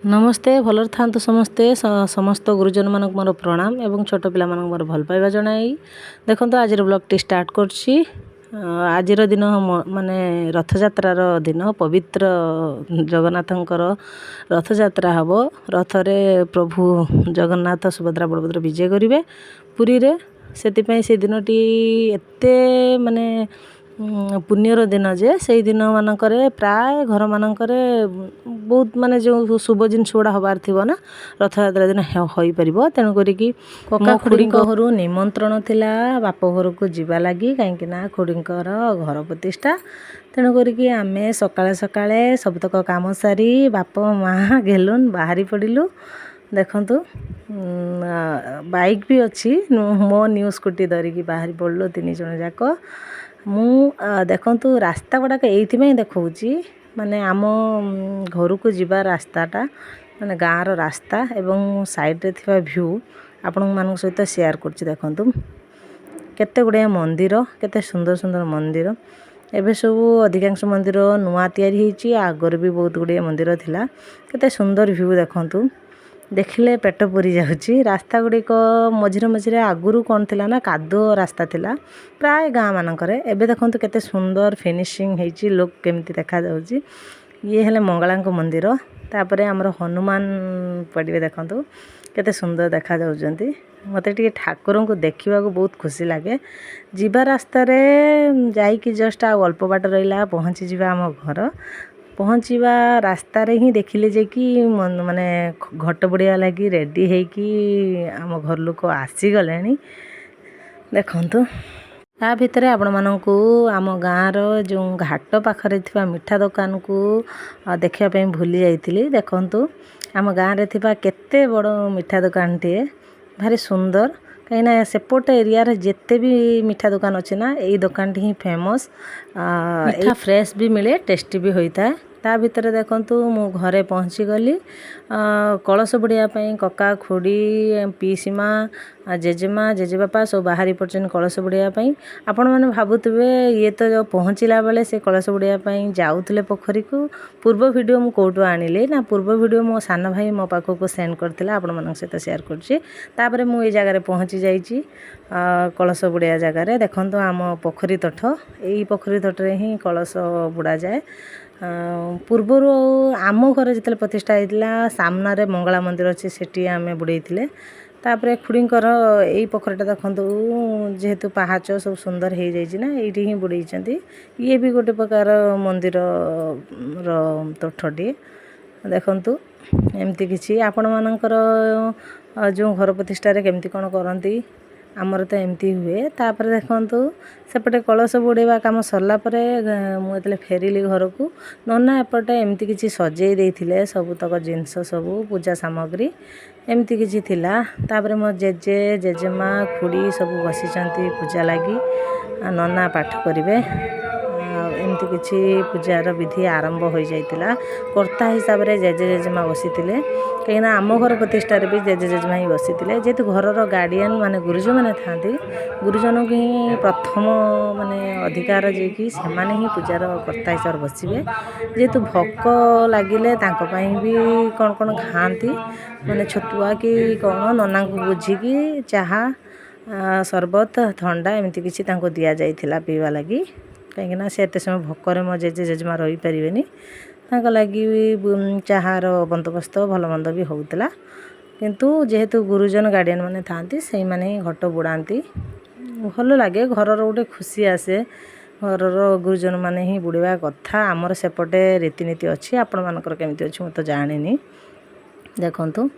नमस्ते भलर थांतु समस्ते समस्त गुरुजन मानक मोर प्रणाम एवं छोट पिला मानक मोर भल पाइबा जनाई देखंतु आज ब्लॉग टी स्टार्ट करछि। आज दिन माने रथयात्रार दिन पवित्र जगन्नाथंकर रथयात्रा हबो। रथरे प्रभु जगन्नाथ सुभद्रा बलभद्र विजय करिवे पुरी रे। सेति पई से दिनटी एते माने पुण्यर दिन जे से दिन मानकरे प्राय घर मानकरे बहुत माने जो शुभ जिनस गुड़ा हबार थी ना रथयात्रा दिन हो पार। तेणुक कका खुड़ी घर निमंत्रण थिला बाप घर को जीवा लगी कहीं खुड़ी घर प्रतिष्ठा। तेणुक आम सकाले सकाले सबतक काम सारी बाप माँ घेलुन बाहरी पड़िलु। देखंतु बाइक भी अच्छी मो न्यू स्कूटी धरिकी बाहरी पड़लु तीन जन जाक। मु देखंतु रास्ता गुड़ाक ये देखौची माने आम घर को जीवा रास्ताटा माने गाँव रास्ता एवं साइड रे थिबा व्यू आपण मान सहित शेयर करछि। देखंतु केते गुड़े मंदिर केते सुंदर सुंदर मंदिर एबे सब अधिकांश मंदिर नुआ तैयारी होईची। आगर भी बहुत गुड़े मंदिर थिला केते सुंदर व्यू देखंतु देखिले पेट पुरी जाउची। रास्ता गुड़िक मझिरे मझिरे आगुरु कौन थिला ना कादो रास्ता थिला प्राय गाँ मानकरे। एबे देखंतु केते सुंदर फिनिशिंग होईची लोक केमती देखा जाउची। ये हेले मंगलांक मंदिर तापरे हमर हनुमान पड़िबे देखंतु केते सुंदर देखा जाउचंती। मते टिके ठाकुरन को देखिबा को बहुत खुशी लागे। जीवा रास्ता रे जाईकी जस्ट आ अल्प बाट रहिला पहुंची जीवा हम घर पहुँचवा रास्तार ही देखिले जे कि माने घट बुड़िया लगी रेडी है कि आम घर लोक आसीगले। देखंतु या भितर आपण मानकू आम गाँव जो घाट पाखरे थिबा मिठा दुकान को देखिया पे भूली जाइतिली। देखंतु आम गाँव रे थिबा केते बड़ मिठा दुकान टे भारी सुंदर कहीं सेपट एरिया रे जेते भी मिठा दुकान अच्छे ना यही दुकान ही फेमस। मिठा फ्रेश भी मिले टेस्टी भी होता है। ता भितर देखंतु मु घरे पहुँची गली कलश बुड़िया कका खुड़ी पीसीमा जेजेमा जेजेबापा सब बाहरी पड़छन कलश बुड़िया आपण माने भाबुतबे ये तो जो पहुँचला बेले से कलश बुड़िया जाउतले पोखरी को। पूर्व वीडियो मु कोटो आनिले ना पूर्व वीडियो मो सान भाई मो पाखो को सेंड करथिला आपण मानक सहित शेयर करछि। तापरे मु ए जगह रे पहुँची जाइछि कलश बुड़िया जगह रे। देखंतु आम पोखरी तट एई पोखरी तट रे ही कलश बुड़ा जाए। पूर्वर आम घर जिते प्रतिष्ठा होता सामना रे मंगला मंदिर अच्छे सेठी आम बुड़े तापरे खुड़ींकर यही पोखरीटा देखंतु जेहेतु पहाच सब सुंदर हो जाइना ये ही बुड़े ये भी गोटे प्रकार मंदिर तोठटे। देखंतु एमती किछि आपण मानकर जो घर प्रतिष्ठा केमती कौन करती आमर तो एमती हुए। तापर देखंतु सेपटे कलश बुड़ेवा काम सरला परे मुझे फेरिली घर को नना एपटे एमती किछि सजेई देइथिले सबुतक जिनस सबू पूजा सामग्री एमती किछि थिला। तापर मो जेजे जेजेमा खुड़ी सब बसिचंती पूजा लगी नना पाठ करिवे एमती किछि पूजार विधि आरंभ हो जाइतिला। कर्ता हिसाब रे जेजे जेजेमा बसिथिले कहीं आम घर प्रतिष्ठा भी जेजे जेजेमा ही बसिथिले। जेहेतु घरर गार्डियन माने गुरुजन माने थांती गुरुजन को ही प्रथम माने अधिकार जे कि सेमाने ही पूजार कर्ता हिसाब बसिबे। जेहेतु भोक लागिले तांको पई भी कौन कौन खाती माने छतुआ कि कौन नना को बुझिकी चाहा सरबत ठंडा एमती किछि तांको दिया जाइथिला पीवा लगी कहीं से एत समय भोकर मो जेजे जेजेमा रही पारे तांको लगी चाहार बंदोबस्त भल मंद भी होउतला। किंतु जेहेतु गुरुजन गार्डियन माने थांती से माने घट बुड़ाती भल लगे घरर गोटे खुशी आसे। घरर गुरुजन माने ही बुड़ेवा कथा आमर सेपटे रीतिनीति अच्छी आपण मानकर केमती अच्छी मत जानिनी। देखंतु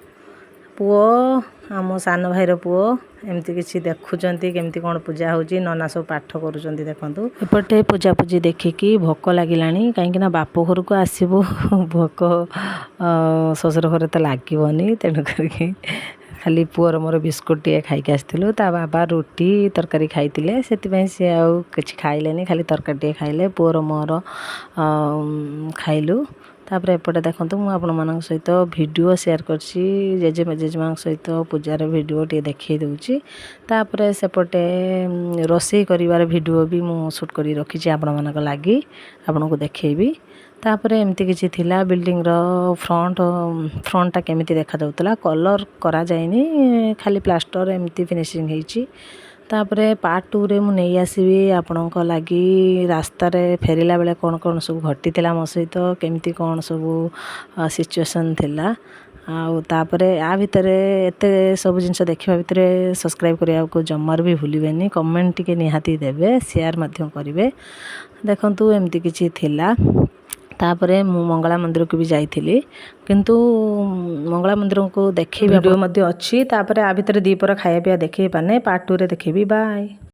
पुओ आम सान भाईर पुओ एमती किछि देखुचंती केमती कौन पूजा होची नना सब पाठ करूचंती। देखंतु एपटे पूजा पूजी देखिकी भोक लागिलानी कहीं बाप घर को आसीबो भोक ससुर घर तो लागोनी तेणु करके खाली पुअर मोर बिस्कुट टे खाइक आसथिलु ता बाबा रोटी तरकारी खाइतिले सेतिपई से आउ किछि खाइलेनी खाली तरकारी टे खाइले पुअर मोर खाइलु। तापर एपटे देखंतु मु आपण मानक सहित वीडियो शेयर करछि जेजे जेजेमा सहित पूजार वीडियो टे देखै दउछि। तापर सेपटे रोषे करिवार वीडियो भी मु शूट करी रखिछि आपण मानक लागि आपण को देखैबी। ତାପରେ ଏମିତି କିଛି ଥିଲା। ବିଲ୍ଡିଂର ଫ୍ରଣ୍ଟଟା କେମିତି ଦେଖାଯାଉଥିଲା, କଲର୍ କରାଯାଇନି, ଖାଲି ପ୍ଲାଷ୍ଟର ଏମିତି ଫିନିସିଂ ହେଇଛି। ତାପରେ ପାର୍ଟ 2ରେ ମୁଁ ନେଇ ଆସିବି ଆପଣଙ୍କ ଲାଗି ରାସ୍ତାରେ ଫେରିଲା ବେଳେ କ'ଣ କ'ଣ ସବୁ ଘଟିଥିଲା ମୋ ସହିତ, କେମିତି କ'ଣ ସବୁ ସିଚୁଏସନ୍ ଥିଲା। ଆଉ ତାପରେ ଭିତରେ ଏତେ ସବୁ ଜିନିଷ ଦେଖିବା ଭିତରେ ସବସ୍କ୍ରାଇବ୍ କରିବାକୁ ଜମାରୁ ବି ଭୁଲିବେନି, କମେଣ୍ଟ ଟିକେ ନିହାତି ଦେବେ, ସେୟାର ମଧ୍ୟ କରିବେ। ଦେଖନ୍ତୁ ଏମିତି କିଛି ଥିଲା। ତାପରେ ମୁଁ ମଙ୍ଗଳା ମନ୍ଦିରକୁ ବି ଯାଇଥିଲି, କିନ୍ତୁ ମଙ୍ଗଳା ମନ୍ଦିରକୁ ଦେଖେଇବା ଭିଡ଼ିଓ ମଧ୍ୟ ଅଛି। ତାପରେ ଭିତରେ ଦ୍ୱିପହର ଖାଇବା ପିଇବା ଦେଖେଇ ପାରୁନି, ପାର୍ଟ 2ରେ ଦେଖେଇବି। ବାଏ।